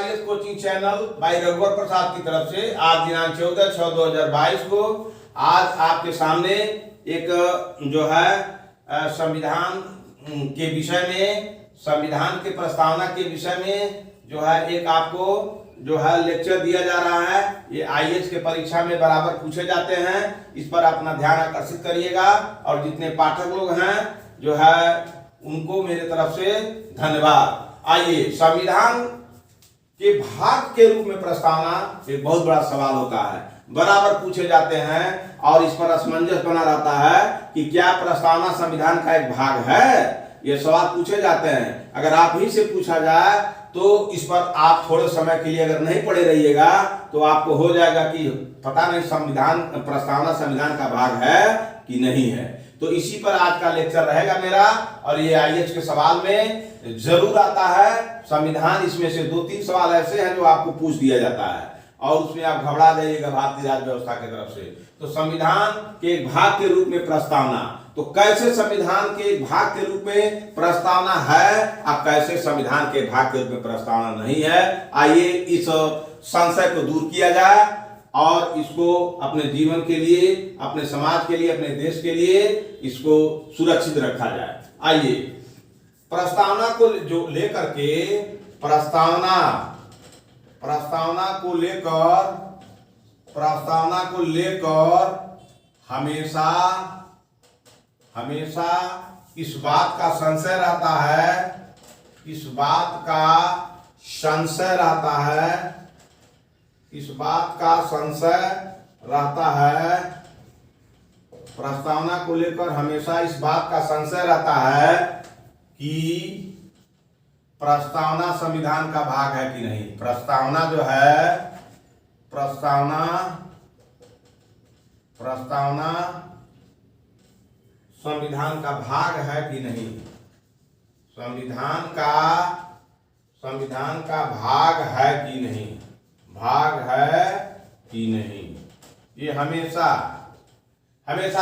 IAS coaching channel by रघुवर प्रसाद की तरफ से आज दिनांक 14/6/2022 को आज आपके सामने एक जो है संविधान के विषय में, संविधान के प्रस्तावना के विषय में जो है एक आपको जो है लेक्चर दिया जा रहा है। ये आईएएस के परीक्षा में बराबर पूछे जाते हैं, इस पर अपना ध्यान आकर्षित करिएगा। और जितने पाठक लोग हैं जो है उनको मेरे तरफ से धन्यवाद। आइए, संविधान के भाग के रूप में प्रस्तावना एक बहुत बड़ा सवाल होता है, बराबर पूछे जाते हैं और इस पर असमंजस बना रहता है कि क्या प्रस्तावना संविधान का एक भाग है। ये सवाल पूछे जाते हैं। अगर आप ही से पूछा जाए तो इस पर आप थोड़े समय के लिए अगर नहीं पढ़े रहिएगा तो आपको हो जाएगा कि पता नहीं संविधान प्रस्तावना संविधान का भाग है कि नहीं है। तो इसी पर आज का लेक्चर रहेगा मेरा। और ये आईएएस के सवाल में जरूर आता है संविधान। इसमें से 2-3 सवाल ऐसे हैं जो आपको पूछ दिया जाता है और उसमें आप घबरा जाइएगा भारतीय राज्य व्यवस्था की तरफ से। तो संविधान के एक भाग के रूप में प्रस्तावना, तो कैसे संविधान के एक भाग के रूप में प्रस्तावना है और कैसे संविधान के भाग के रूप में प्रस्तावना नहीं है। आइए इस संशय को दूर किया जाए और इसको अपने जीवन के लिए, अपने समाज के लिए, अपने देश के लिए इसको सुरक्षित रखा जाए। आइए, प्रस्तावना को जो लेकर के प्रस्तावना को लेकर हमेशा इस बात का संशय रहता है, इस बात का संशय रहता है, प्रस्तावना को लेकर हमेशा इस बात का संशय रहता है कि प्रस्तावना संविधान का भाग है कि नहीं। प्रस्तावना जो है, प्रस्तावना संविधान का भाग है कि नहीं, संविधान का भाग है कि नहीं, ये हमेशा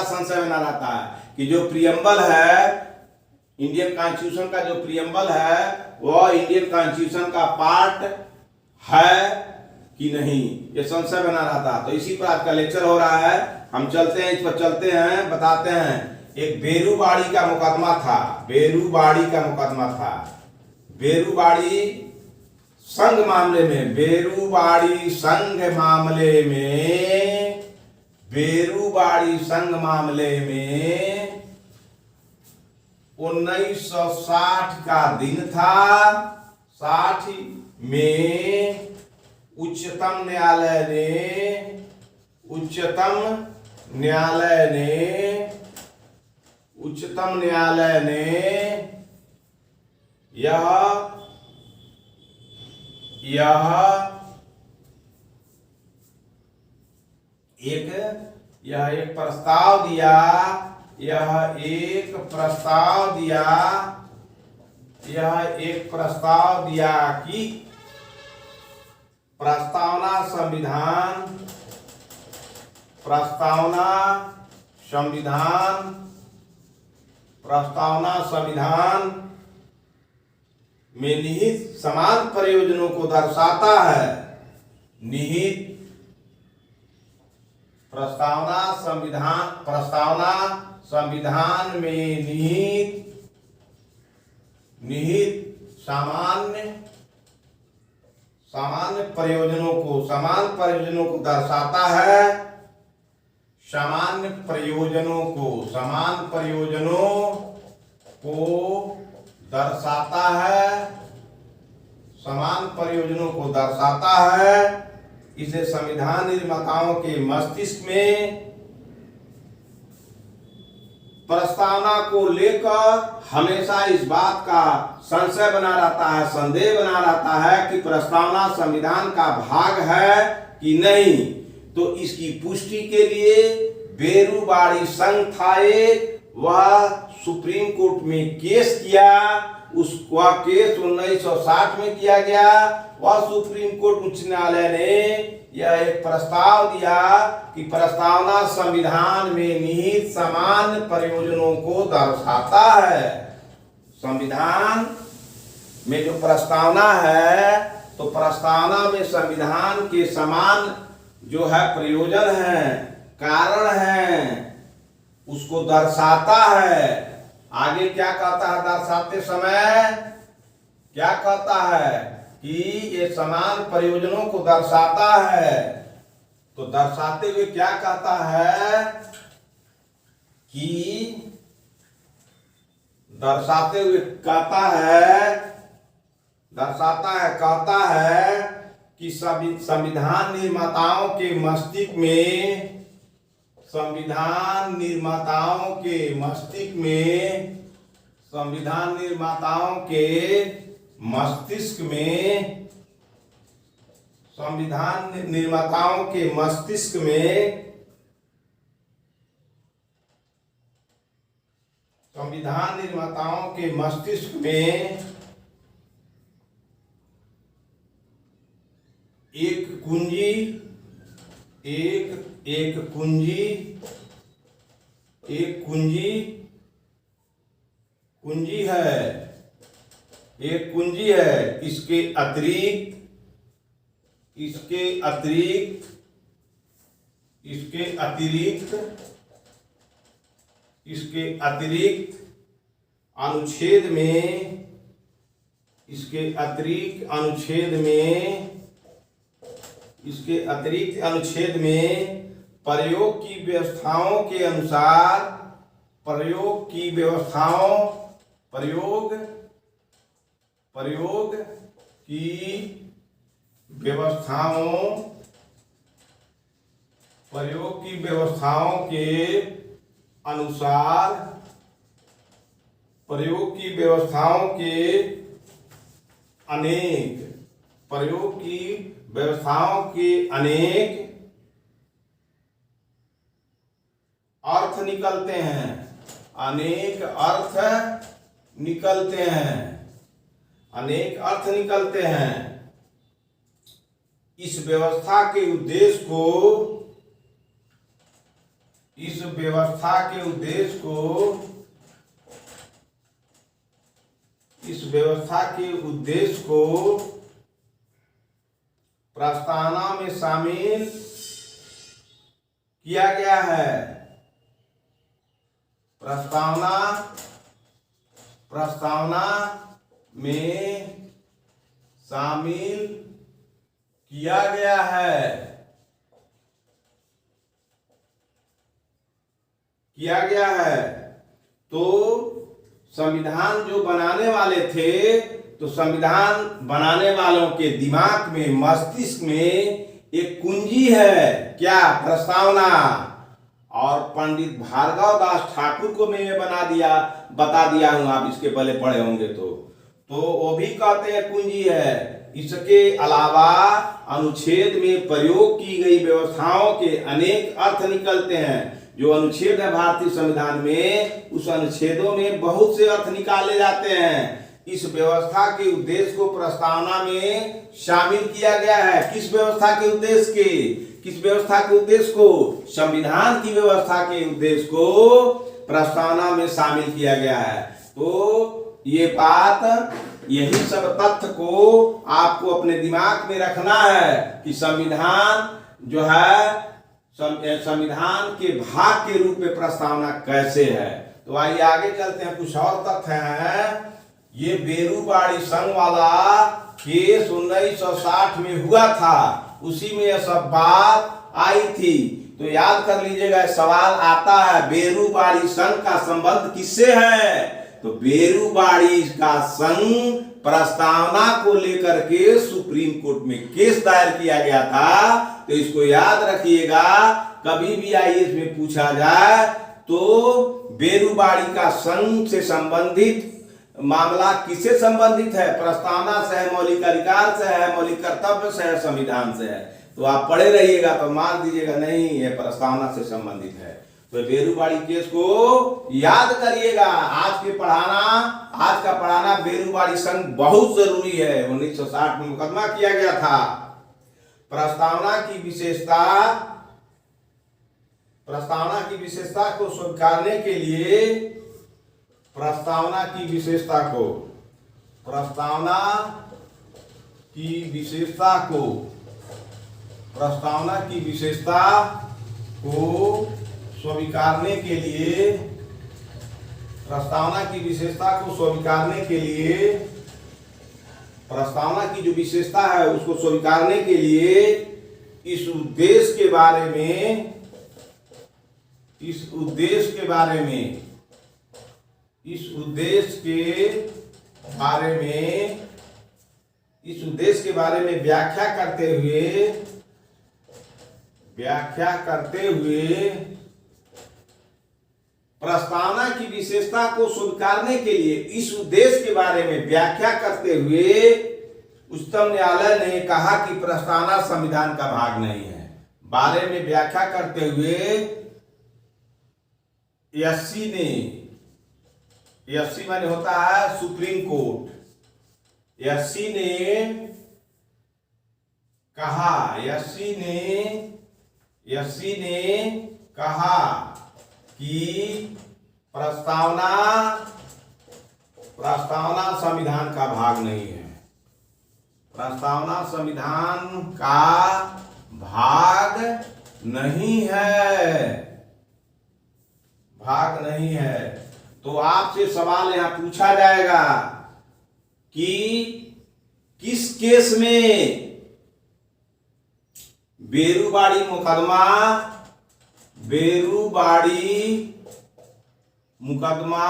संशय बना रहता है कि जो प्रियम्बल है, इंडियन कॉन्स्टिट्यूशन का जो प्रियम्बल है वह इंडियन कॉन्स्टिट्यूशन का पार्ट है कि नहीं, ये संशय बना रहता है। तो इसी पर आज का लेक्चर हो रहा है। हम चलते हैं, इस पर चलते हैं, बताते हैं। एक बेरूबाड़ी का मुकदमा था, बेरूबाड़ी संघ मामले में, 1960 का दिन था। 60 में उच्चतम न्यायालय ने यह एक प्रस्ताव दिया कि प्रस्तावना संविधान में निहित समान प्रयोजनों को दर्शाता है। प्रस्तावना संविधान में निहित सामान्य प्रयोजनों को दर्शाता है। समान प्रयोजनों को दर्शाता है। इसे संविधान निर्माताओं के मस्तिष्क में प्रस्तावना को लेकर हमेशा इस बात का संशय बना रहता है, संदेह बना रहता है कि प्रस्तावना संविधान का भाग है कि नहीं। तो इसकी पुष्टि के लिए बेरूबाड़ी संघ था एक, वह सुप्रीम कोर्ट में केस किया। वह केस 1960 में किया गया। वह सुप्रीम कोर्ट उच्च न्यायालय ने यह एक प्रस्ताव दिया कि प्रस्तावना संविधान में निहित समान प्रयोजनों को दर्शाता है। संविधान में जो प्रस्तावना है तो प्रस्तावना में संविधान के समान जो है प्रयोजन है, कारण है, उसको दर्शाता है। आगे क्या कहता है दर्शाते समय? क्या कहता है कि ये समान प्रयोजनों को दर्शाता है। तो दर्शाते हुए क्या कहता है कि दर्शाते हुए कहता है कि संविधान निर्माताओं के मस्तिष्क में संविधान निर्माताओं के मस्तिष्क में एक कुंजी है। इसके अतिरिक्त अनुच्छेद में प्रयोग की व्यवस्थाओं के अनुसार प्रयोग की व्यवस्थाओं के अनेक अर्थ निकलते हैं। इस व्यवस्था के उद्देश्य को प्रस्तावना में शामिल किया गया है। प्रस्तावना में शामिल किया गया है। तो संविधान जो बनाने वाले थे, तो संविधान बनाने वालों के दिमाग में, मस्तिष्क में एक कुंजी है, क्या? प्रस्तावना। और पंडित भार्गव दास ठाकुर को मैं बता दिया हूं, आप इसके पहले पढ़े होंगे तो वो भी कहते हैं कुंजी है। इसके अलावा अनुच्छेद में प्रयोग की गई व्यवस्थाओं के अनेक अर्थ निकलते हैं। जो अनुच्छेद है भारतीय संविधान में, उस अनुच्छेदों में बहुत से अर्थ निकाले जाते हैं। इस व्यवस्था के उद्देश्य को प्रस्तावना में शामिल किया गया है। किस व्यवस्था के उद्देश्य को? संविधान की व्यवस्था के उद्देश्य को प्रस्तावना में शामिल किया गया है। तो ये बात, यही सब तथ्य को आपको अपने दिमाग में रखना है कि संविधान जो है, संविधान के भाग के रूप में प्रस्तावना कैसे है। तो आइए आगे चलते हैं, कुछ और तथ्य हैं। ये बेरूबाड़ी संघ वाला केस 1960 में हुआ था, उसी में यह सब बात आई थी। तो याद कर लीजिएगा, सवाल आता है बेरूबाड़ी संघ का संबंध किससे है? तो बेरूबाड़ी का संघ प्रस्तावना को लेकर के सुप्रीम कोर्ट में केस दायर किया गया था। तो इसको याद रखिएगा, कभी भी आईएएस में पूछा जाए तो बेरूबाड़ी का संघ से संबंधित मामला किससे संबंधित है? प्रस्तावना से है, मौलिक अधिकार से है, मौलिक कर्तव्य से है, संविधान से है। तो आप पढ़े रहिएगा तो मान दीजिएगा नहीं, ये प्रस्तावना से संबंधित है। तो बेरूबाड़ी केस को याद करिएगा। आज का पढ़ाना बेरूबाड़ी संघ बहुत जरूरी है। 1960 में मुकदमा किया गया था। प्रस्तावना की विशेषता को स्वीकारने के लिए प्रस्तावना की विशेषता को, प्रस्तावना की विशेषता को स्वीकारने के लिए, प्रस्तावना की विशेषता को स्वीकारने के लिए, प्रस्तावना की जो विशेषता है उसको स्वीकारने के लिए इस उद्देश्य के बारे में, इस उद्देश्य के बारे में, इस उद्देश्य के बारे में, इस उद्देश्य के बारे में व्याख्या करते हुए, व्याख्या करते हुए प्रस्तावना की विशेषता को स्वीकारने के लिए, इस उद्देश्य के बारे में व्याख्या करते हुए उच्चतम न्यायालय ने कहा कि प्रस्तावना संविधान का भाग नहीं है। बारे में व्याख्या करते हुए एससी ने, एससी माने होता है सुप्रीम कोर्ट, एससी ने कहा, एससी ने कहा कि प्रस्तावना संविधान का भाग नहीं है, प्रस्तावना संविधान का भाग नहीं है, भाग नहीं है। तो आपसे सवाल यहां पूछा जाएगा कि किस केस में बेरूबाड़ी मुकदमा, बेरूबाड़ी मुकदमा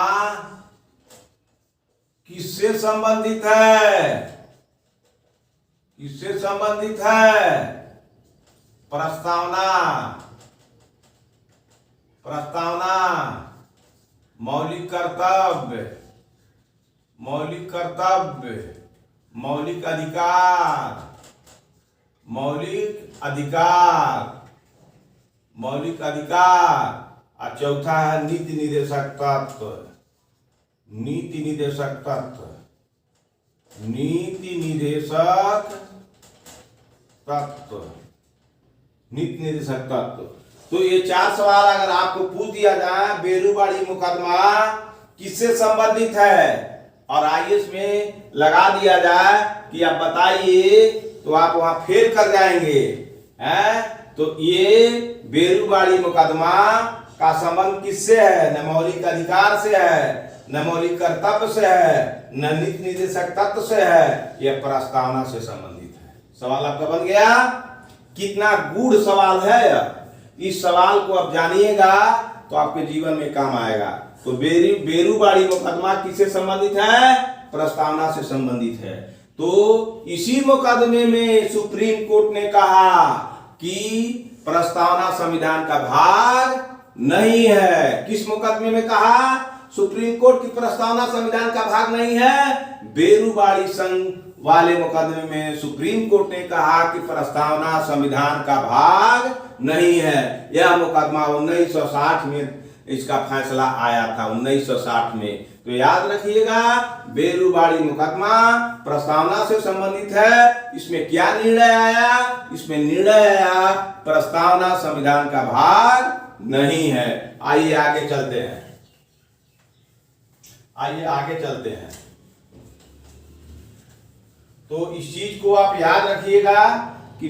किससे संबंधित है, किससे संबंधित है? प्रस्तावना, प्रस्तावना, मौलिक कर्तव्य, मौलिक कर्तव्य, मौलिक अधिकार, मौलिक अधिकार, मौलिक अधिकार, और चौथा है नीति निर्देशक तत्व, नीति निर्देशक तत्व, नीति निर्देशक तत्व, नीति निर्देशक तत्व। तो ये चार सवाल अगर आपको पूछ दिया जाए बेरूबाड़ी मुकदमा किससे संबंधित है और आईएएस में लगा दिया जाए कि आप बताइए, तो आप वहां फेल कर जाएंगे हैं। तो ये बेरूबाड़ी मुकदमा का संबंध किससे है? न मौलिक अधिकार से है, न मौलिक कर्तव्य से है, न नीति निर्देशक तत्व से है, यह प्रस्तावना से संबंधित है। सवाल आपका बन गया। कितना गूढ़ सवाल है, इस सवाल को आप जानिएगा तो आपके जीवन में काम आएगा। तो बेरूबाड़ी मुकदमा किससे संबंधित है? प्रस्तावना से संबंधित है। तो इसी मुकदमे में सुप्रीम कोर्ट ने कहा कि प्रस्तावना संविधान का भाग नहीं है। किस मुकदमे में कहा सुप्रीम कोर्ट की प्रस्तावना संविधान का भाग नहीं है? बेरूबाड़ी संघ वाले मुकदमे में सुप्रीम कोर्ट ने कहा कि प्रस्तावना संविधान का भाग नहीं है। यह मुकदमा 1960 में इसका फैसला आया था, 1960 में। तो याद रखिएगा, बेरूबाड़ी मुकदमा प्रस्तावना से संबंधित है। इसमें क्या निर्णय आया? इसमें निर्णय आया प्रस्तावना संविधान का भाग नहीं है। आइए आगे चलते हैं, आइए आगे चलते हैं। तो इस चीज को आप याद रखिएगा कि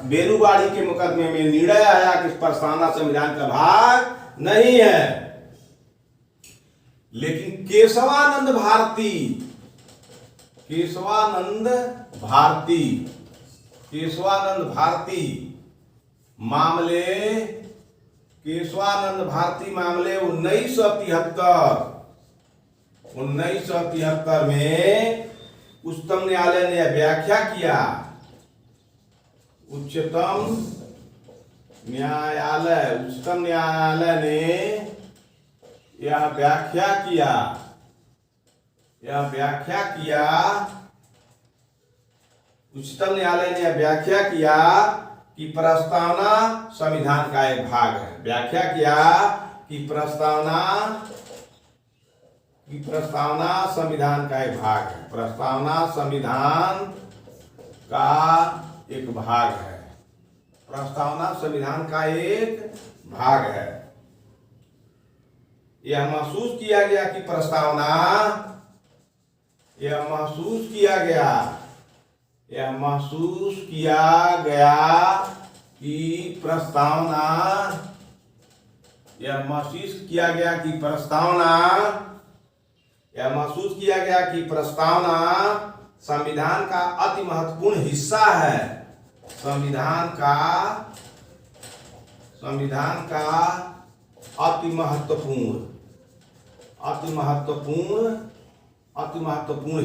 बेरूबाड़ी के मुकदमे में निर्णय आया कि प्रस्तावना संविधान का भाग नहीं है। लेकिन केशवानंद भारती, केशवानंद भारती, केशवानंद भारती मामले, केशवानंद भारती मामले 1973 में उच्चतम न्यायालय ने व्याख्या किया, उच्चतम न्यायालय ने यह व्याख्या किया, उच्चतम न्यायालय ने व्याख्या किया कि प्रस्तावना संविधान का एक भाग है। व्याख्या किया कि प्रस्तावना संविधान का एक भाग है, प्रस्तावना संविधान का एक भाग है, प्रस्तावना संविधान का एक भाग है। यह महसूस किया गया कि प्रस्तावना, यह महसूस किया गया यह महसूस किया गया कि प्रस्तावना, यह महसूस किया गया कि प्रस्तावना, यह महसूस किया गया कि प्रस्तावना संविधान का अति महत्वपूर्ण हिस्सा है। संविधान का अति महत्वपूर्ण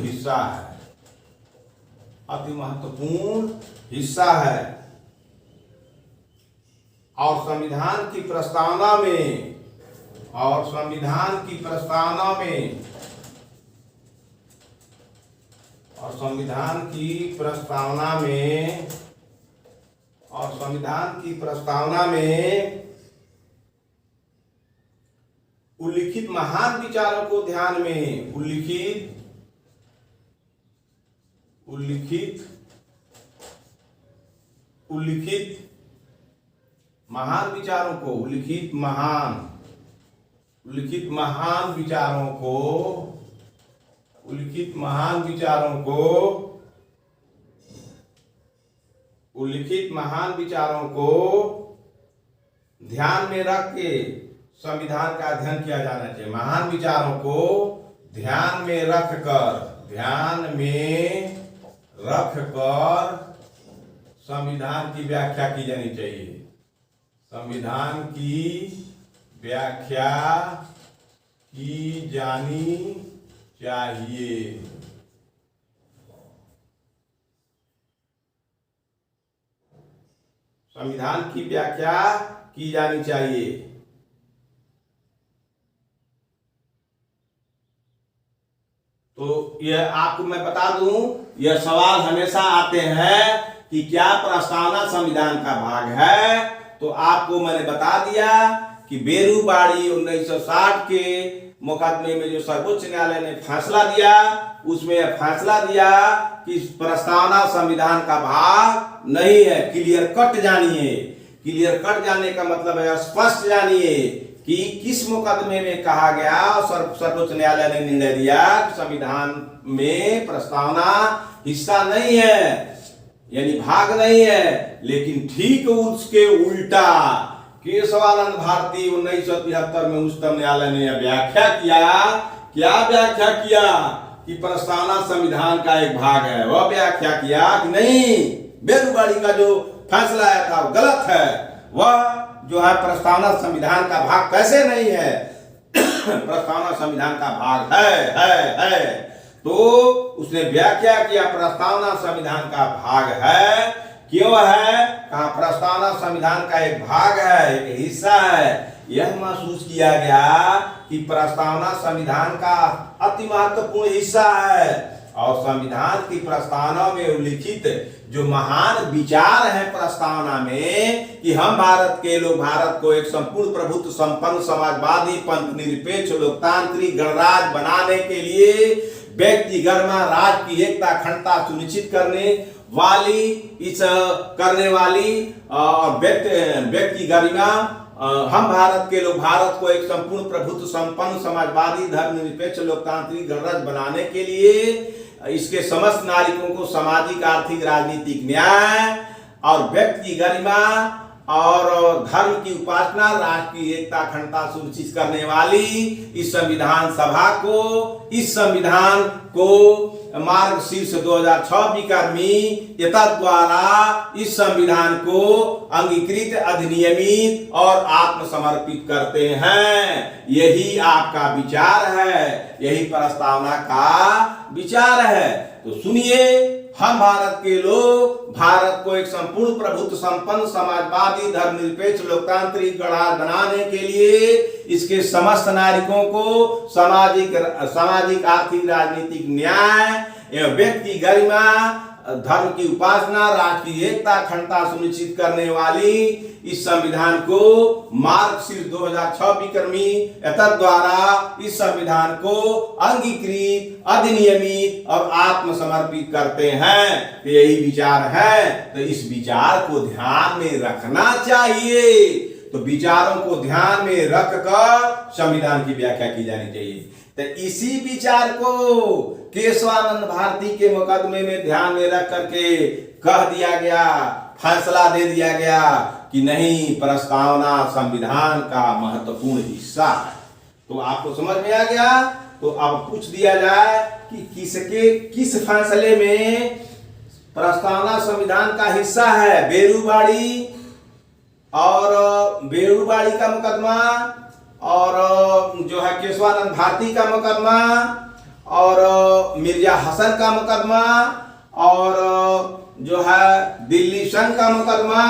हिस्सा है, अति महत्वपूर्ण हिस्सा है। और संविधान की प्रस्तावना में, और संविधान की प्रस्तावना में, और संविधान की प्रस्तावना में, और संविधान की प्रस्तावना में उल्लिखित महान विचारों को ध्यान में, उल्लिखित महान विचारों को, उल्लिखित महान विचारों को, उल्लिखित महान विचारों को ध्यान में रख के संविधान का अध्ययन किया जाना चाहिए। महान विचारों को ध्यान में रखकर संविधान की व्याख्या की जानी चाहिए। संविधान की व्याख्या की जानी चाहिए। संविधान की व्याख्या की जानी चाहिए। तो यह आपको मैं बता दूं, यह सवाल हमेशा आते हैं कि क्या प्रस्तावना संविधान का भाग है। तो आपको मैंने बता दिया कि बेरूबाड़ी 1960 के मुकदमे में जो सर्वोच्च न्यायालय ने फैसला दिया, उसमें यह फैसला दिया कि प्रस्तावना संविधान का भाग नहीं है। क्लियर कट जानिए, क्लियर कट जाने का मतलब है स्पष्ट जानिए कि किस मुकदमे में कहा गया। सर्वोच्च न्यायालय ने निर्णय दिया कि संविधान में प्रस्तावना हिस्सा नहीं है, यानी भाग नहीं है। लेकिन ठीक उसके उल्टा केशवानंद भारती 1973 में उच्चतम न्यायालय ने व्याख्या किया। क्या व्याख्या किया? कि प्रस्तावना संविधान का एक भाग है। वह व्याख्या किया कि नहीं, बेरूबाड़ी का जो फैसला आया था वो गलत है। वह जो है प्रस्तावना संविधान का भाग कैसे नहीं है? प्रस्तावना संविधान का भाग है। तो उसने व्याख्या किया प्रस्तावना संविधान का भाग है। क्यों है? कहा प्रस्तावना संविधान का एक भाग है, एक हिस्सा है। यह महसूस किया गया कि प्रस्तावना संविधान का अति महत्वपूर्ण हिस्सा है। और संविधान की प्रस्तावना में उल्लिखित जो महान विचार है प्रस्तावना में कि हम भारत के लोग भारत को एक संपूर्ण प्रभुत्व संपन्न समाजवादी पंथ निरपेक्ष लोकतांत्रिक गणराज्य बनाने के लिए व्यक्ति गरिमा राष्ट्र की एकता अखंडता सुनिश्चित करने वाली और व्यक्ति गरिमा, हम भारत के लोग भारत को एक संपूर्ण प्रभुत्व संपन्न समाजवादी धर्मनिरपेक्ष लोकतांत्रिक गणराज्य बनाने के लिए इसके समस्त नागरिकों को सामाजिक आर्थिक राजनीतिक न्याय और व्यक्ति गरिमा और धर्म की उपासना राष्ट्र की एकता अखंडता सुनिश्चित करने वाली इस संविधान को मार्गशीर्ष 2006 विक्रमी द्वारा इस संविधान को अंगीकृत अधिनियमित और आत्मसमर्पित करते हैं। यही आपका विचार है, यही प्रस्तावना का विचार है। तो सुनिए, हम भारत के लोग भारत को एक संपूर्ण प्रभुत्व संपन्न समाजवादी धर्मनिरपेक्ष लोकतांत्रिक गणराज्य बनाने के लिए इसके समस्त नागरिकों को सामाजिक आर्थिक राजनीतिक न्याय एवं व्यक्ति गरिमा धर्म की उपासना राष्ट्र की एकता अखंडता सुनिश्चित करने वाली इस संविधान को मार्गशीर्ष 2006 विक्रमी द्वारा इस संविधान को अंगीकृत अधिनियमित और आत्मसमर्पित करते हैं। तो यही विचार है। तो इस विचार को ध्यान में रखना चाहिए। तो विचारों को ध्यान में रखकर संविधान की व्याख्या की जानी चाहिए। तो इसी विचार को केशवानंद भारती के मुकदमे में ध्यान में रख करके कह दिया गया, फैसला दे दिया गया कि नहीं, प्रस्तावना संविधान का महत्वपूर्ण हिस्सा है। तो आपको समझ में आ गया। तो अब पूछ दिया जाए कि किस फैसले में प्रस्तावना संविधान का हिस्सा है। बेरूबाड़ी का मुकदमा, और जो है केशवानंद भारती का मुकदमा, और मिर्जा हसन का मुकदमा, और जो है दिल्ली संघ का मुकदमा,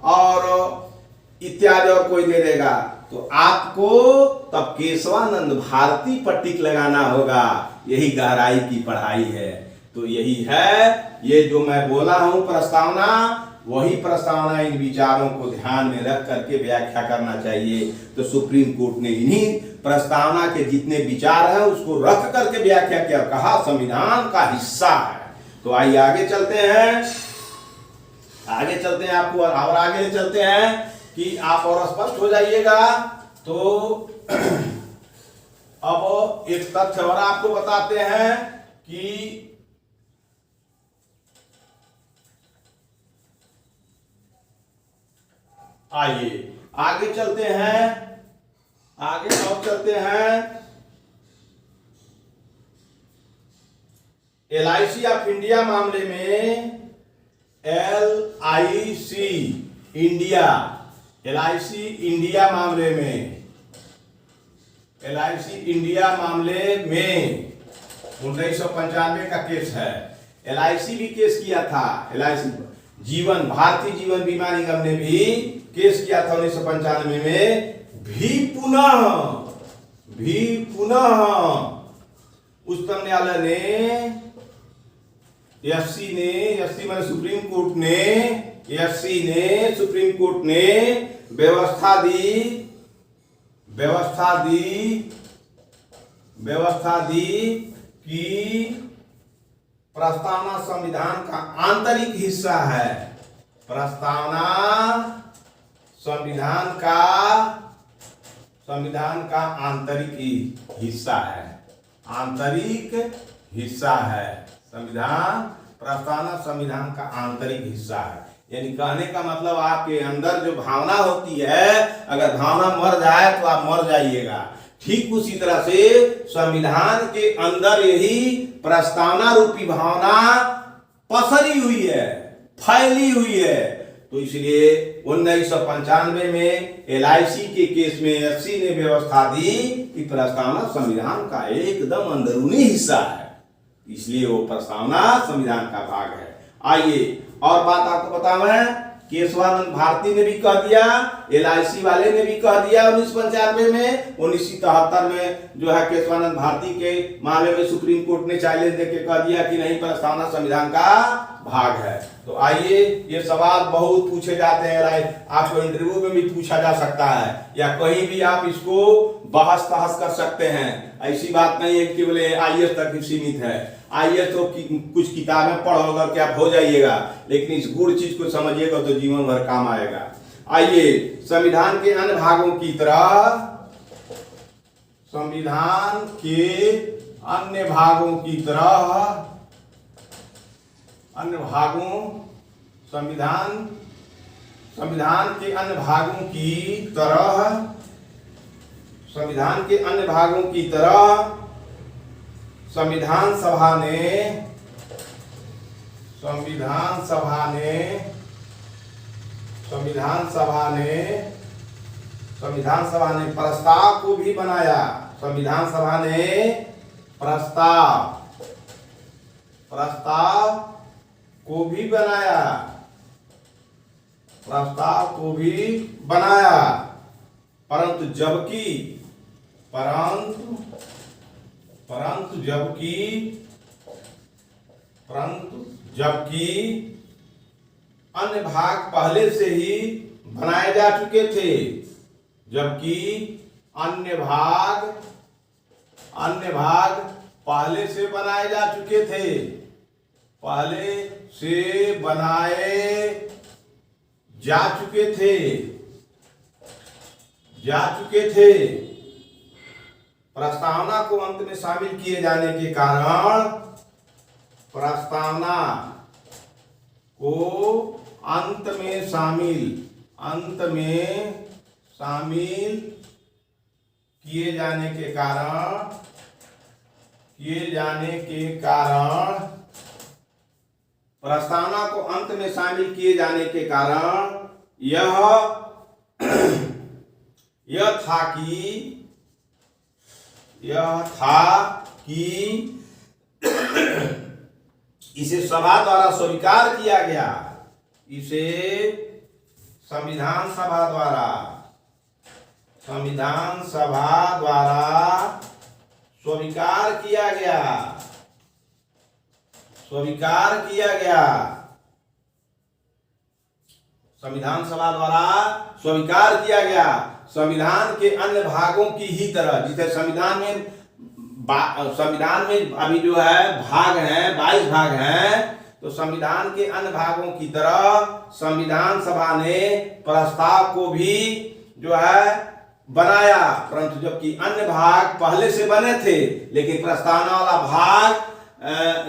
और इत्यादि, और कोई दे देगा। तो आपको तब केशवानंद भारती पर टिक लगाना होगा। यही गहराई की पढ़ाई है। तो यही है, ये जो मैं बोला हूं प्रस्तावना, वही प्रस्तावना, इन विचारों को ध्यान में रख करके व्याख्या करना चाहिए। तो सुप्रीम कोर्ट ने इन्हीं प्रस्तावना के जितने विचार हैं उसको रख करके व्याख्या किया, कहा संविधान का हिस्सा है। तो आइए आगे चलते हैं, आपको और आगे चलते हैं कि आप और स्पष्ट हो जाइएगा। तो अब एक तथ्य और आपको बताते हैं कि आइए आगे चलते हैं, LIC ऑफ इंडिया मामले में, LIC इंडिया मामले में 1995 का केस है। LIC भी केस किया था। LIC भारतीय जीवन बीमा निगम ने भी केस किया था 1995 में। पुनः उच्चतम न्यायालय ने, मैंने सुप्रीम कोर्ट ने व्यवस्था दी कि प्रस्तावना संविधान का आंतरिक हिस्सा है। प्रस्तावना संविधान का आंतरिक हिस्सा है। प्रस्तावना संविधान का आंतरिक हिस्सा है। यानी कहने का मतलब आपके अंदर जो भावना होती है, अगर भावना मर जाए तो आप मर जाइएगा। ठीक उसी तरह से संविधान के अंदर यही प्रस्तावना रूपी भावना पसरी हुई है, फैली हुई है। तो इसलिए 1995 में LIC के केस में FC ने व्यवस्था दी कि प्रस्तावना संविधान का एकदम अंदरूनी हिस्सा है, इसलिए वो प्रस्तावना संविधान का भाग है। आइए और बात आपको बताऊं, केशवानंद भारती ने भी कह दिया, LIC वाले ने भी कह दिया 1995 में। 1973 में जो है केशवानंद भारती के मामले में सुप्रीम कोर्ट ने चैलेंज देके कह दिया कि नहीं, प्रस्तावना संविधान का भाग है। तो आइए, ये सवाल बहुत पूछे जाते हैं, आपको इंटरव्यू में भी पूछा जा सकता है, या कहीं भी आप इसको बहस कर सकते हैं। ऐसी बात नहीं है कि बोले IAS तक ही सीमित है। IAS तो कुछ किताबें पढ़ कर के आप हो जाइएगा, लेकिन इस गुड़ चीज को समझिएगा तो जीवन भर काम आएगा। आइए, संविधान के अन्य भागों की तरह संविधान के अन्य भागों की तरह संविधान सभा ने प्रस्ताव को भी बनाया। संविधान सभा ने प्रस्ताव को भी बनाया, परंतु जबकि अन्य भाग पहले से ही बनाए जा चुके थे। अन्य भाग पहले से बनाए जा चुके थे। प्रस्तावना को अंत में शामिल किए जाने के कारण, प्रस्तावना को अंत में शामिल किए जाने के कारण, प्रस्तावना को अंत में शामिल किए जाने के कारण यह था कि इसे सभा द्वारा स्वीकार किया गया, इसे संविधान सभा द्वारा स्वीकार किया गया, संविधान सभा द्वारा स्वीकार किया गया। संविधान के अन्य भागों की ही तरह, जिसे संविधान में अभी जो है भाग हैं, 22 भाग हैं, तो संविधान के अन्य भागों की तरह संविधान सभा ने प्रस्ताव को भी जो है बनाया, परंतु जबकि अन्य भाग पहले से बने थे, लेकिन प्रस्तावना वाला भाग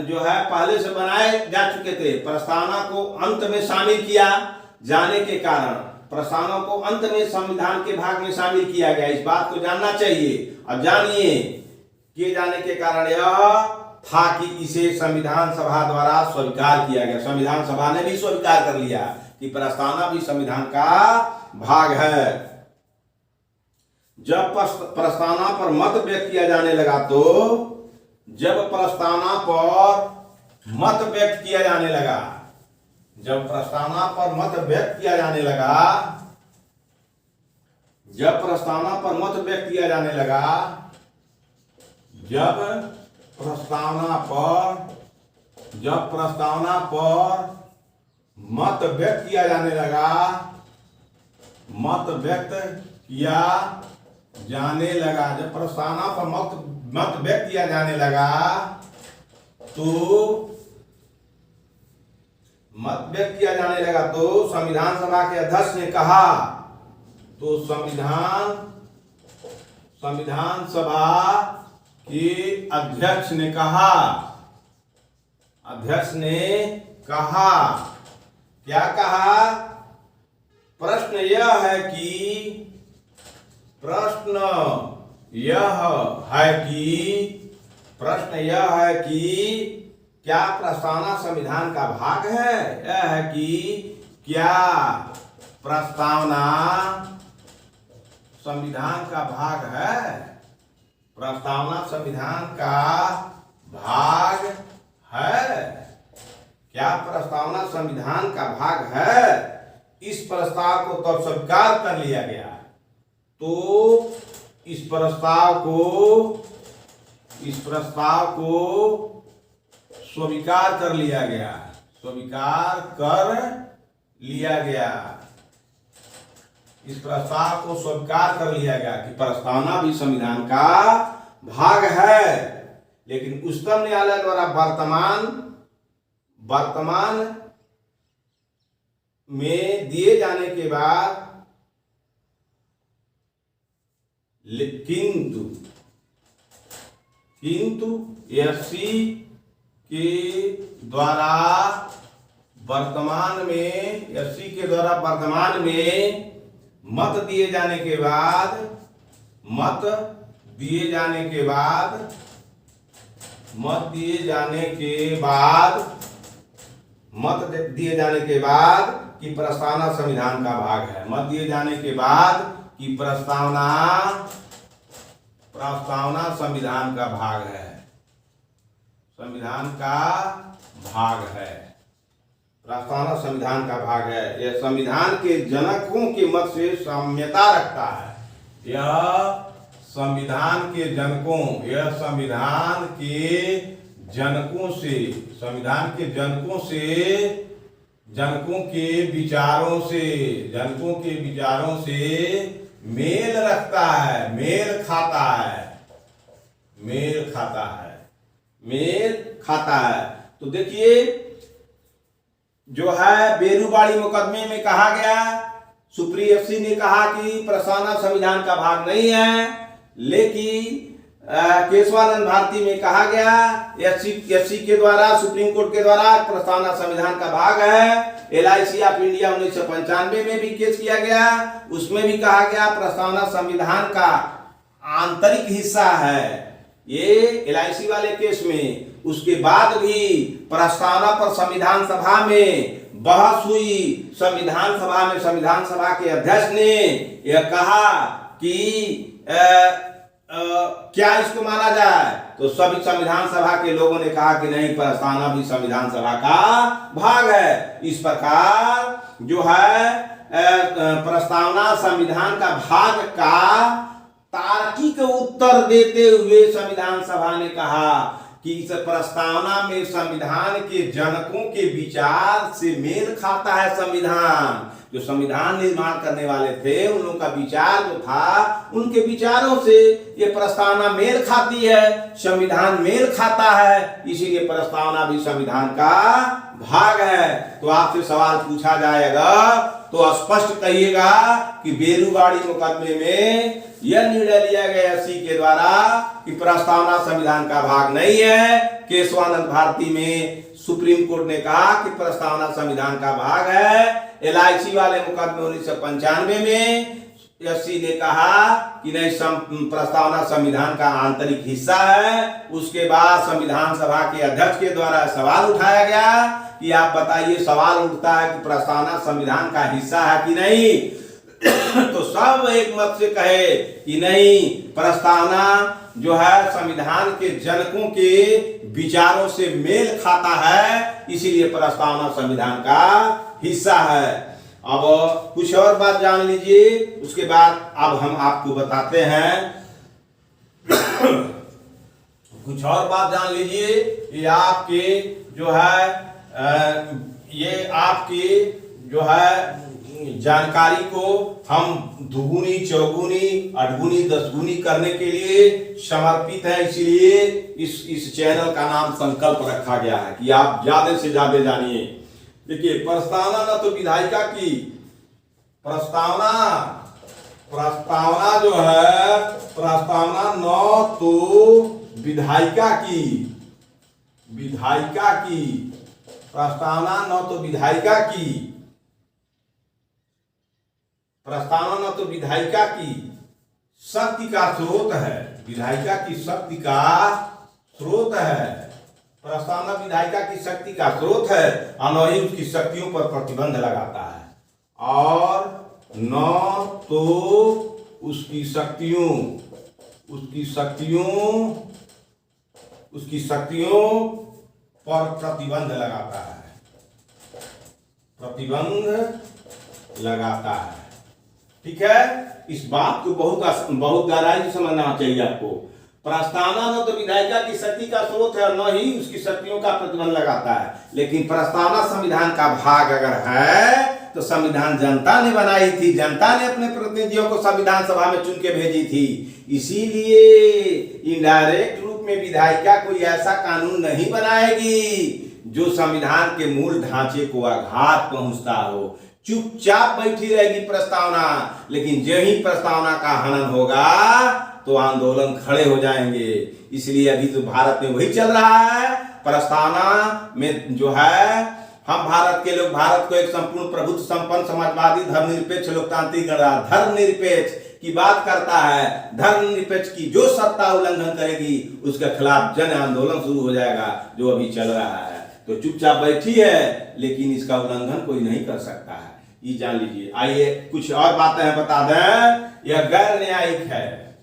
जो है पहले से बनाए जा चुके थे। प्रस्तावना को अंत में शामिल किया जाने के कारण, प्रस्तावना को अंत में संविधान के भाग में शामिल किया गया, इस बात को जानना चाहिए। और जानिए, किए जाने के कारण यह था कि इसे संविधान सभा द्वारा स्वीकार किया गया। संविधान सभा ने भी स्वीकार कर लिया कि प्रस्तावना भी संविधान का भाग है। जब प्रस्तावना पर मत व्यक्त किया जाने लगा जब प्रस्तावना पर मत व्यक्त किया जाने लगा, जब प्रस्तावना पर मत व्यक्त किया जाने लगा, जब प्रस्तावना पर मत व्यक्त किया जाने लगा, जब प्रस्तावना पर मत व्यक्त किया जाने लगा, मत व्यक्त किया जाने लगा, जब प्रस्तावना पर मत व्यक्त किया जाने लगा, तो मत व्यक्त किया जाने लगा तो संविधान सभा के अध्यक्ष ने कहा, तो संविधान सभा के अध्यक्ष ने कहा, क्या कहा? प्रश्न यह है कि क्या प्रस्तावना संविधान का भाग है? यह है कि क्या प्रस्तावना संविधान का भाग है? प्रस्तावना संविधान का भाग है? क्या प्रस्तावना संविधान का भाग है? इस प्रस्ताव को तब स्वीकार कर लिया गया, तो इस प्रस्ताव को स्वीकार कर लिया गया, इस प्रस्ताव को स्वीकार कर लिया गया कि प्रस्तावना भी संविधान का भाग है। लेकिन उच्चतम न्यायालय द्वारा वर्तमान में दिए जाने के बाद, किंतु एससी के द्वारा वर्तमान में मत दिए जाने के बाद कि प्रस्तावना संविधान का भाग है, मत दिए जाने के बाद कि प्रस्तावना संविधान का भाग है, प्रस्तावना संविधान का भाग है। यह संविधान के जनकों के मत से साम्यता रखता है। यह संविधान के जनकों के विचारों से मेल रखता है, मेल खाता है। तो देखिए, जो है बेरूबाड़ी मुकदमे में कहा गया, सुप्रीम एफसी ने कहा कि प्रस्तावना संविधान का भाग नहीं है, लेकिन केशवानंद भारती में कहा गया, एससी के द्वारा, सुप्रीम कोर्ट के द्वारा प्रस्तावना संविधान का भाग है। LIC ऑफ इंडिया 1995 में भी केस किया गया, उसमें भी कहा गया प्रस्तावना संविधान का आंतरिक हिस्सा है, ये LIC वाले केस में। उसके बाद भी प्रस्तावना पर संविधान सभा में बहस हुई, संविधान सभा में संविधान सभा के अध्यक्ष ने यह कहा कि क्या इसको माना जाए, तो सभी संविधान सभा के लोगों ने कहा कि नहीं, प्रस्तावना भी संविधान सभा का भाग है। इस प्रकार जो है प्रस्तावना संविधान का भाग का तार्किक उत्तर देते हुए संविधान सभा ने कहा कि इस प्रस्तावना में संविधान के जनकों के विचार से मेल खाता है। संविधान, जो संविधान निर्माण करने वाले थे, उन लोगों का विचार जो था, उनके विचारों से ये प्रस्तावना मेल खाती है, संविधान मेल खाता है, इसीलिए प्रस्तावना भी संविधान का भाग है। तो आपसे सवाल पूछा जाएगा तो स्पष्ट कहिएगा कि बेलूवाड़ी मुकदमे में यह निर्णय लिया गया SC के द्वारा कि प्रस्तावना संविधान का भाग नहीं है। केशवानंद भारती में सुप्रीम कोर्ट ने कहा कि प्रस्तावना संविधान का भाग है। LIC वाले मुकदमे 1995 में SC ने कहा कि नहीं, प्रस्तावना संविधान का आंतरिक हिस्सा है। उसके बाद संविधान सभा के अध्यक्ष के द्वारा सवाल उठाया गया कि आप बताइए, सवाल उठता है कि प्रस्तावना संविधान का हिस्सा है कि नहीं, तो सब एक मत से कहे कि नहीं, प्रस्तावना जो है संविधान के जनकों के विचारों से मेल खाता है, इसीलिए प्रस्तावना संविधान का हिस्सा है। अब कुछ और बात जान लीजिए, उसके बाद अब हम आपको बताते हैं कुछ और बात जान लीजिए। ये आपके जो है ये आपकी जो है जानकारी को हम दुगुनी, चौगुनी, अठगुनी, दसगुनी करने के लिए समर्पित है, इसलिए इस चैनल का नाम संकल्प रखा गया है कि आप ज्यादा से ज्यादा जानिए। देखिए, प्रस्तावना न तो विधायिका की, प्रस्तावना जो है, प्रस्तावना न तो विधायिका की, प्रस्तावना न तो विधायिका की, प्रस्तावना न तो विधायिका की शक्ति का स्रोत है, विधायिका की शक्ति का स्रोत है। प्रस्तावना विधायिका की शक्ति का स्रोत है और न ही उसकी शक्तियों पर प्रतिबंध लगाता है, और न तो उसकी शक्तियों पर प्रतिबंध लगाता है। ठीक है, इस बात को बहुत गहराई से समझना चाहिए आपको। प्रस्तावना न तो विधायिका की शक्ति का स्रोत है और न ही उसकी शक्तियों का प्रतिबंध लगाता है, लेकिन प्रस्तावना संविधान का भाग अगर है तो संविधान जनता ने बनाई थी, जनता ने अपने प्रतिनिधियों को संविधान सभा में चुन के भेजी थी, इसीलिए इनडायरेक्ट रूप में विधायिका कोई ऐसा कानून नहीं बनाएगी जो संविधान के मूल ढांचे को आघात पहुंचता हो। चुपचाप बैठी रहेगी प्रस्तावना, लेकिन जो ही प्रस्तावना का हनन होगा तो आंदोलन खड़े हो जाएंगे। इसलिए अभी तो भारत में वही चल रहा है। प्रस्तावना में जो है, हम भारत के लोग भारत को एक संपूर्ण प्रभुत्व संपन्न समाजवादी धर्मनिरपेक्ष लोकतांत्रिक गणराज्य धर्मनिरपेक्ष की बात करता है। धर्मनिरपेक्ष की जो सत्ता उल्लंघन करेगी उसके खिलाफ जन आंदोलन शुरू हो जाएगा, जो अभी चल रहा है। तो चुपचाप बैठी है, लेकिन इसका उल्लंघन कोई नहीं कर सकता है, ये जान लीजिए। आइए कुछ और बातें बता दें। यह गैर न्यायिक है,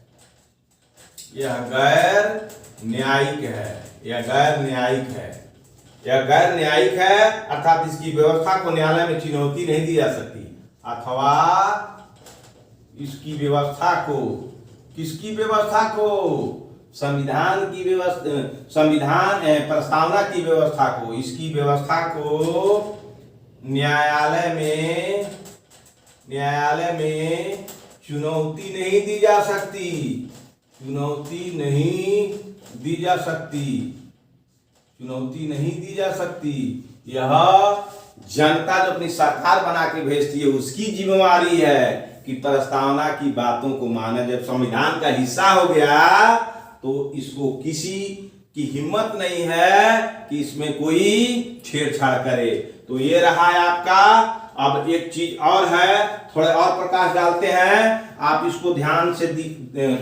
यह गैर न्यायिक है, अर्थात इसकी व्यवस्था को न्यायालय में चुनौती नहीं दी जा सकती, अथवा इसकी व्यवस्था को, किसकी व्यवस्था को, संविधान की व्यवस्था, प्रस्तावना की व्यवस्था को, इसकी व्यवस्था को न्यायालय में चुनौती नहीं दी जा सकती, यह जनता जो अपनी सरकार बना के भेजती है उसकी जिम्मेवारी है कि प्रस्तावना की बातों को माने। जब संविधान का हिस्सा हो गया तो इसको किसी की हिम्मत नहीं है कि इसमें कोई छेड़छाड़ करे। तो ये रहा है आपका। अब एक चीज और है, थोड़े और प्रकाश डालते हैं, आप इसको ध्यान से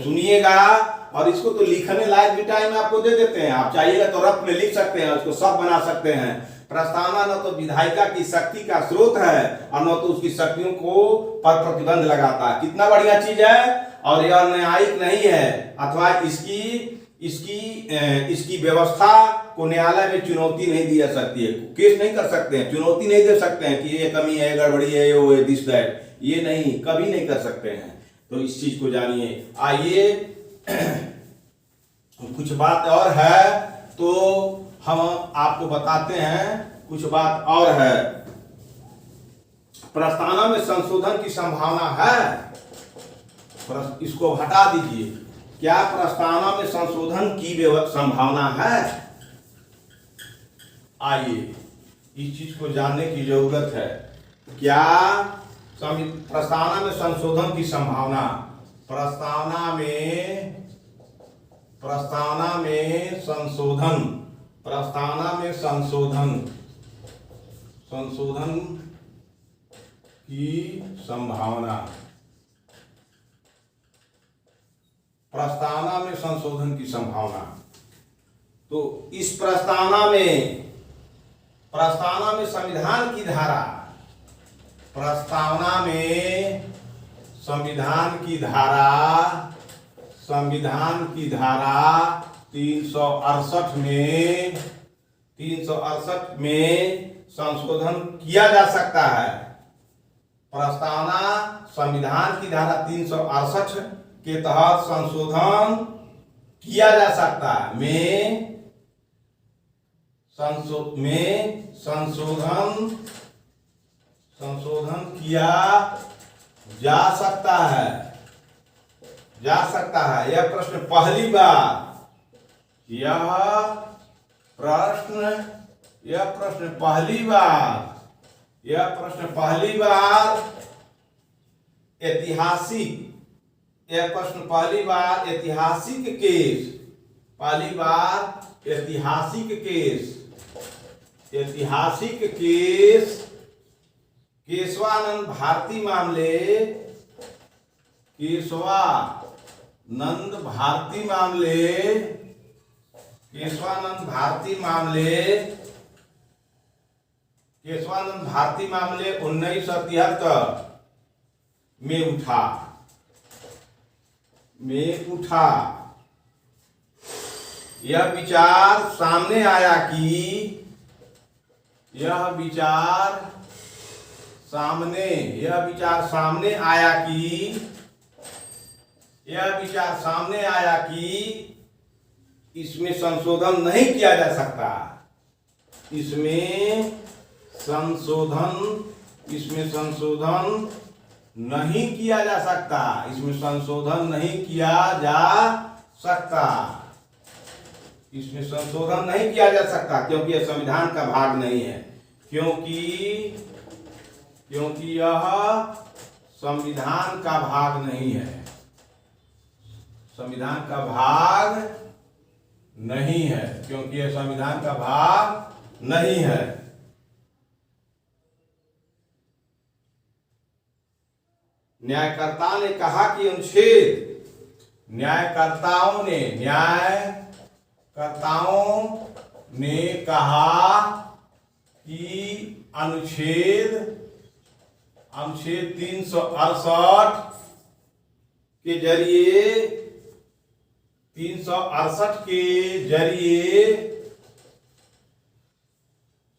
सुनिएगा। और इसको तो लिखने लायक भी टाइम आपको दे देते हैं, आप चाहिएगा तो रफ में लिख सकते हैं, उसको सब बना सकते हैं। प्रस्तावना न तो विधायिका की शक्ति का स्रोत है और न तो उसकी शक्तियों को पर प्रतिबंध लगाता है। कितना बढ़िया चीज है। और यह न्यायिक नहीं है अथवा इसकी व्यवस्था को न्यायालय में चुनौती नहीं दी जा सकती है, केस नहीं कर सकते हैं, चुनौती नहीं दे सकते हैं कि ये कमी है, गड़बड़ी है, ये वो है, दिस दैट, ये नहीं, कभी नहीं कर सकते हैं। तो इस चीज को जानिए। आइए कुछ बात और है तो हम आपको बताते हैं, कुछ बात और है। प्रस्तावना में संशोधन की संभावना है, इसको हटा दीजिए। क्या प्रस्तावना में संशोधन की संभावना है? आइए इस चीज को जानने की जरूरत है। क्या प्रस्तावना में संशोधन की संभावना, प्रस्तावना में संशोधन की संभावना, प्रस्तावना में संशोधन की संभावना। तो इस प्रस्तावना में संविधान की धारा, प्रस्तावना में संविधान की धारा 368 में संशोधन किया जा सकता है। प्रस्तावना संविधान की धारा 368 के तहत संशोधन किया जा सकता है। संशोधन किया जा सकता है। यह प्रश्न पहली बार ऐतिहासिक केस केशवानंद भारती मामले 1973 में उठा। यह विचार सामने आया कि इसमें संशोधन नहीं किया जा सकता। इसमें संशोधन नहीं किया जा सकता क्योंकि यह संविधान का भाग नहीं है। क्योंकि यह संविधान का भाग नहीं है। क्योंकि यह संविधान का भाग नहीं है। न्यायकर्ताओं ने कहा कि अनुच्छेद 368 के जरिए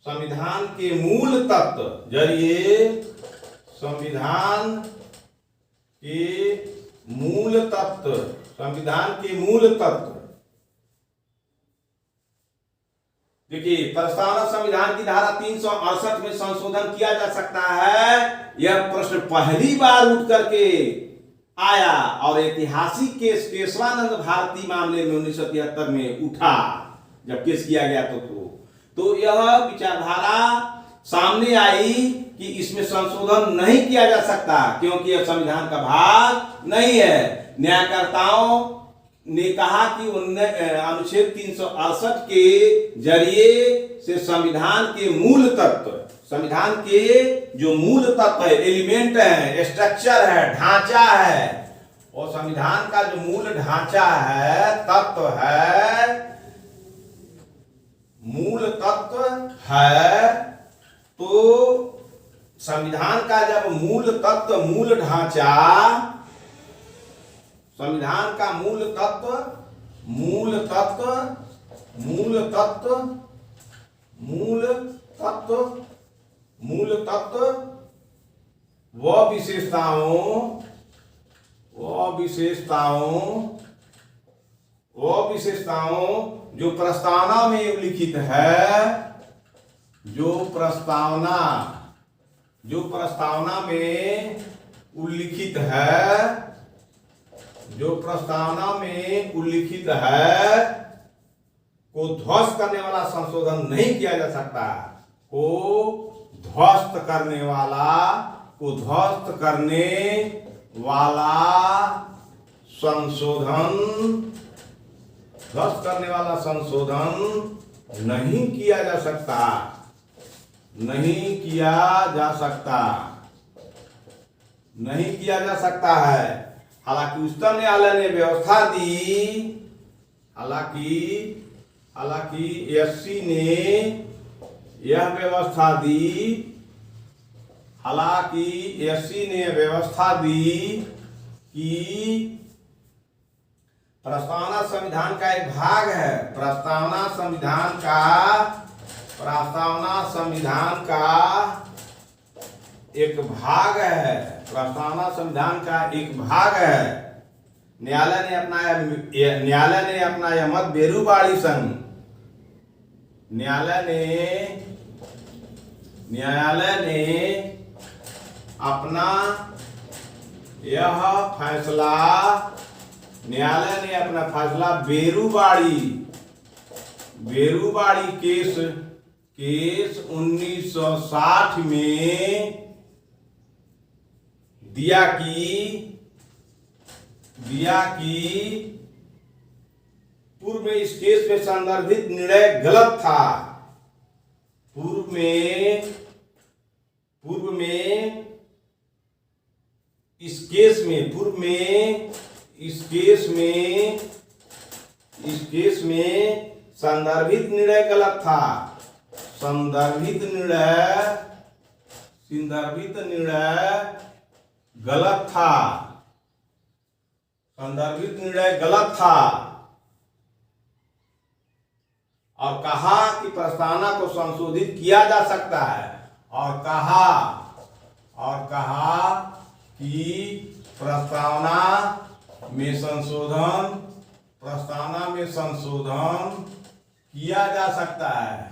संविधान के मूल तत्व देखिए, प्रस्तावना संविधान की धारा 368 में संशोधन किया जा सकता है। यह प्रश्न पहली बार उठ करके आया और ऐतिहासिक केस केशवानंद भारती मामले में 1973 में उठा, जब केस किया गया तो यह विचारधारा सामने आई कि इसमें संशोधन नहीं किया जा सकता क्योंकि यह संविधान का भाग नहीं है। न्यायकर्ताओं ने कहा कि अनुच्छेद 368 के जरिए से संविधान के मूल तत्व, संविधान के जो मूल तत्व है, एलिमेंट है, स्ट्रक्चर है, ढांचा है, और संविधान का जो मूल ढांचा है, तत्व है, मूल तत्व है, तो संविधान का जब मूल तत्व, मूल ढांचा, संविधान का मूल तत्व, मूल तत्व, मूल तत्व, मूल तत्व, मूल तत्व व विशेषताओं, व विशेषताओं, व विशेषताओं जो प्रस्तावना में उल्लिखित है, जो प्रस्तावना, जो प्रस्तावना में उल्लिखित है, जो प्रस्तावना में उल्लिखित है, को ध्वस्त करने वाला संशोधन नहीं किया जा सकता, को ध्वस्त करने वाला, को ध्वस्त करने वाला संशोधन, ध्वस्त करने वाला संशोधन नहीं किया जा सकता, नहीं किया जा सकता, नहीं किया जा सकता है। हालांकि उच्चतम न्यायालय ने व्यवस्था दी, हालांकि एससी ने यह व्यवस्था दी, हालांकि एससी ने व्यवस्था दी कि प्रस्तावना संविधान का एक भाग है, प्रस्तावना संविधान का, प्रस्तावना संविधान का एक भाग है, प्रस्तावना संविधान का एक भाग है। न्यायालय ने अपनाया मत बेरूबाड़ी संघ, न्यायालय ने अपना यह फैसला, न्यायालय ने अपना फैसला बेरूबाड़ी केस 1960 में दिया कि पूर्व में इस केस में संदर्भित निर्णय गलत था, पूर्व में इस केस में संदर्भित निर्णय गलत था, संदर्भित निर्णय गलत था, संदर्भित निर्णय गलत था, और कहा कि प्रस्तावना को संशोधित किया जा सकता है, और कहा कि प्रस्तावना में संशोधन किया जा सकता है,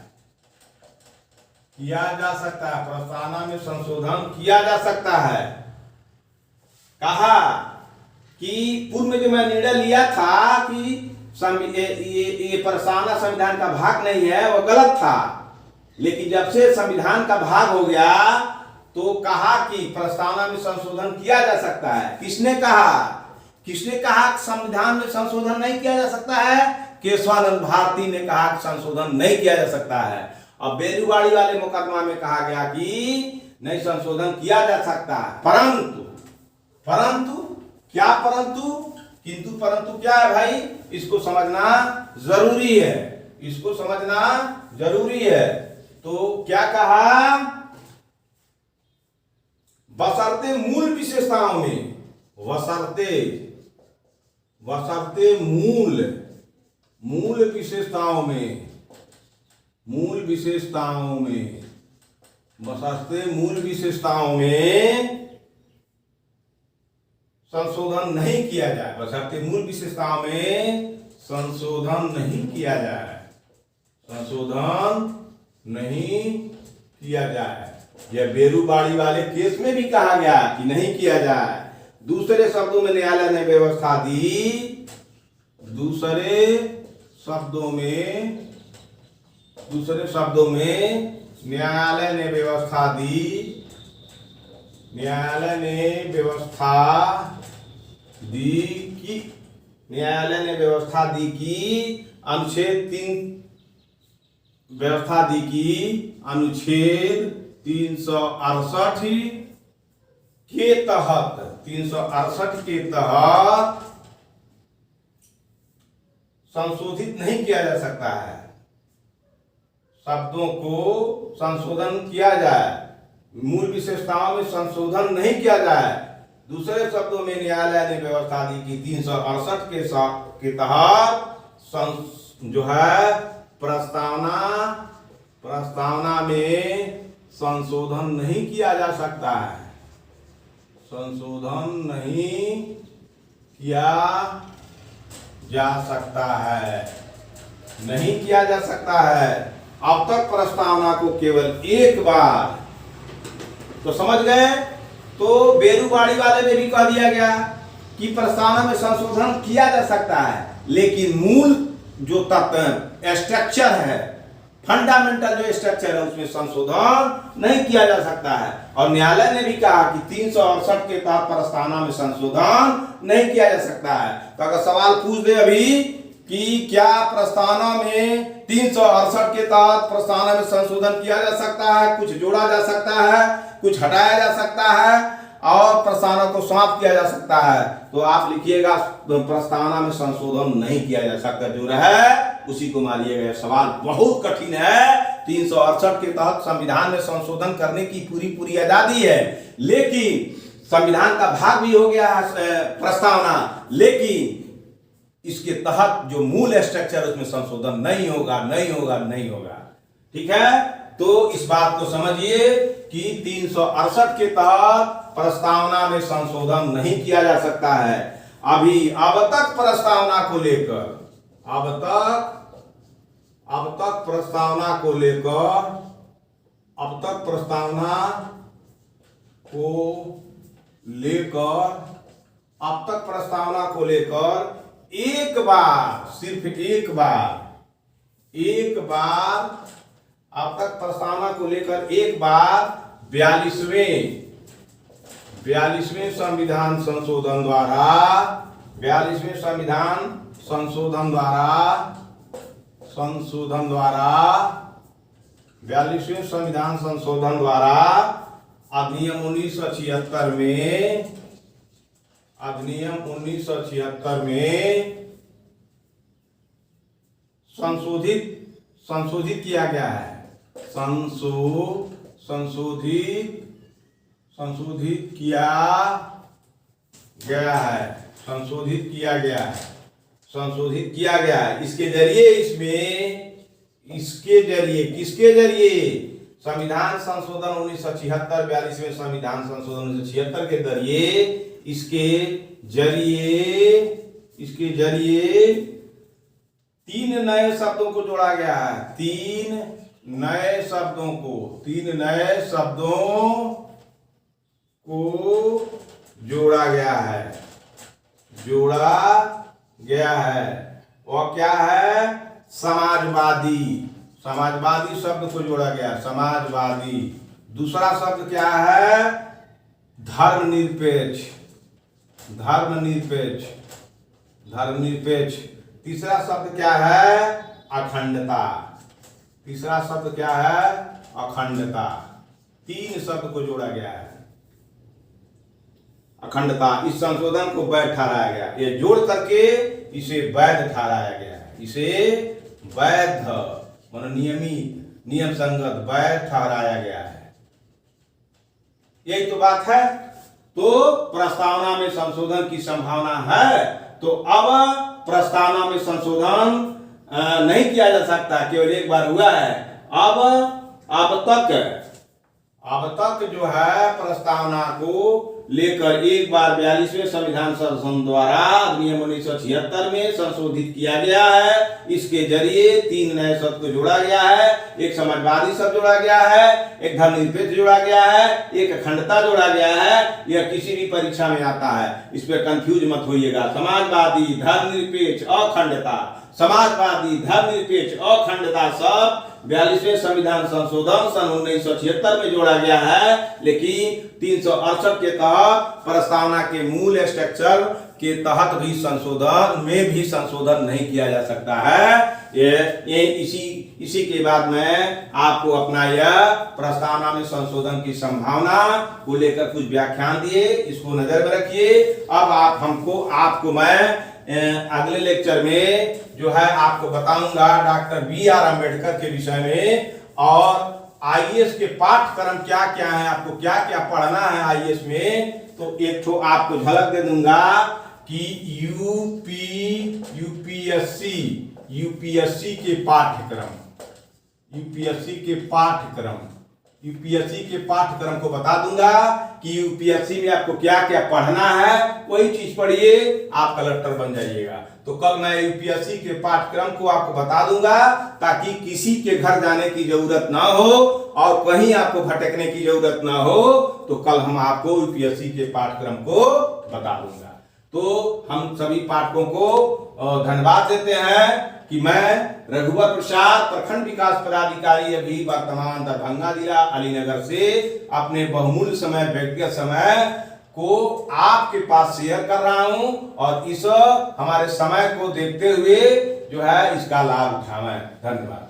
प्रस्तावना में संशोधन किया जा सकता है। कहा कि पूर्व में जो मैं निर्णय लिया था कि ये प्रस्तावना संविधान का भाग नहीं है, वो गलत था, लेकिन जब से संविधान का भाग हो गया तो कहा कि प्रस्तावना में संशोधन किया जा सकता है। किसने कहा संविधान में संशोधन नहीं किया जा सकता है? केशवानंद भारती ने कहा कि संशोधन नहीं किया जा सकता है। अब बेरूबाड़ी वाले मुकदमा में कहा गया कि नहीं, संशोधन किया जा सकता है, परंतु क्या है भाई, इसको समझना जरूरी है, तो क्या कहा, बशर्ते मूल विशेषताओं में, बशर्ते मूल विशेषताओं में, बशर्ते मूल विशेषताओं में संशोधन नहीं किया जाए, बशर्ते मूल विशेषताओं में संशोधन नहीं किया जाए। यह बेरूबाड़ी वाले केस में भी कहा गया कि नहीं किया जाए। दूसरे शब्दों में न्यायालय ने व्यवस्था दी, दूसरे शब्दों में न्यायालय ने व्यवस्था दी कि न्यायालय ने व्यवस्था दी कि अनुच्छेद 368 के तहत 368 के तहत संशोधित नहीं किया जा सकता है। शब्दों को संशोधन किया जाए, मूल विशेषताओं में संशोधन नहीं किया जाए। दूसरे शब्दों में न्यायालय ने व्यवस्था दी कि 368 के तहत जो है प्रस्तावना में संशोधन नहीं किया जा सकता है। संशोधन नहीं किया जा सकता है, नहीं किया जा सकता है। अब तक प्रस्तावना को केवल एक बार, तो समझ गए। तो बेरूबाड़ी वाले में भी कह दिया गया कि प्रस्तावना में संशोधन किया जा सकता है, लेकिन मूल जो तत्व स्ट्रक्चर है, फंडामेंटल जो स्ट्रक्चर है, उसमें संशोधन नहीं किया जा सकता है। और न्यायालय ने भी कहा कि 368 के तहत प्रस्तावना में संशोधन नहीं किया जा सकता है। तो अगर सवाल पूछ दे अभी कि क्या प्रस्तावना में 368 के तहत प्रस्तावना में संशोधन किया जा सकता है, कुछ जोड़ा जा सकता है, कुछ हटाया जा सकता है और प्रस्तावना को समाप्त किया जा सकता है, तो आप लिखिएगा प्रस्तावना में संशोधन नहीं किया जा सकता, जो रहे उसी को मानिएगा। सवाल बहुत कठिन है। 368 के तहत संविधान में संशोधन करने की पूरी आजादी है, लेकिन संविधान का भाग भी हो गया प्रस्तावना, लेकिन इसके तहत जो मूल स्ट्रक्चर उसमें संशोधन नहीं होगा। ठीक है, तो इस बात को समझिए कि 368 के तहत प्रस्तावना में संशोधन नहीं किया जा सकता है। अब तक प्रस्तावना को लेकर एक बार, सिर्फ एक बार अब तक प्रस्तावना को लेकर एक बार 42वें संविधान संशोधन द्वारा अधिनियम 1976 में संशोधित किया गया है। संशोधित किया गया है। इसके जरिए किसके जरिए? संविधान संशोधन 1976, 42वें संविधान संशोधन 1976 के जरिए इसके जरिए 3 नए शब्दों को जोड़ा गया है। 3 नए शब्दों को जोड़ा गया है। और क्या है? समाजवादी शब्द को जोड़ा गया, समाजवादी। दूसरा शब्द क्या है? धर्मनिरपेक्ष। तीसरा शब्द क्या है? अखंडता। 3 शब्द को जोड़ा गया है। अखंडता, इस संशोधन को वैध ठहराया गया। ये जोड़ करके इसे वैध ठहराया गया है। इसे वैध माने नियमित, नियम संगत, वैध ठहराया गया है। यही तो बात है। तो प्रस्तावना में संशोधन की संभावना है, तो अब प्रस्तावना में संशोधन नहीं किया जा सकता, केवल एक बार हुआ है। अब तक जो है प्रस्तावना को लेकर एक बार 42वें संविधान संशोधन द्वारा अधिनियम 1976 में संशोधित किया गया है। इसके जरिए 3 नए शब्द को जोड़ा गया है। एक समाजवादी शब्द जोड़ा गया है, एक धर्मनिरपेक्ष जोड़ा गया है, एक अखंडता जोड़ा गया है। यह किसी भी परीक्षा में आता है, इस पर कंफ्यूज मत होइएगा। समाजवादी, धर्मनिरपेक्ष, अखंडता, सब 42वें संविधान संशोधन सन 1976 में जोड़ा गया है, लेकिन 368 के तहत प्रस्तावना के मूल स्ट्रक्चर के तहत भी संशोधन नहीं किया जा सकता है। ये इसी के बाद में आपको अपना यह प्रस्तावना में संशोधन की संभावना को लेकर कुछ व्याख्यान दिए, इसको नजर में रखिए। अब आपको मैं अगले लेक्चर में जो है आपको बताऊंगा डॉक्टर बी.आर. अम्बेडकर के विषय में, और आईएएस के पाठ्यक्रम क्या क्या है, आपको क्या क्या पढ़ना है आईएएस में। तो एक तो आपको झलक दे दूंगा कि यूपीएससी के पाठ्यक्रम को बता दूंगा कि यूपीएससी में आपको क्या क्या पढ़ना है, वही चीज पढ़िए, आप कलेक्टर बन जाइएगा। तो कल मैं यूपीएससी के पाठ्यक्रम को आपको बता दूंगा, ताकि किसी के घर जाने की जरूरत ना हो और कहीं आपको भटकने की जरूरत ना हो। तो कल हम आपको यूपीएससी के पाठ्यक्रम को बता दूंगा। तो हम सभी पाठकों को धन्यवाद देते हैं कि मैं रघुवर प्रसाद, प्रखंड विकास पदाधिकारी, अभी वर्तमान दरभंगा जिला अलीनगर से अपने बहुमूल्य समय, व्यक्तिगत समय को आपके पास शेयर कर रहा हूं, और इस हमारे समय को देखते हुए जो है इसका लाभ उठाएं। धन्यवाद।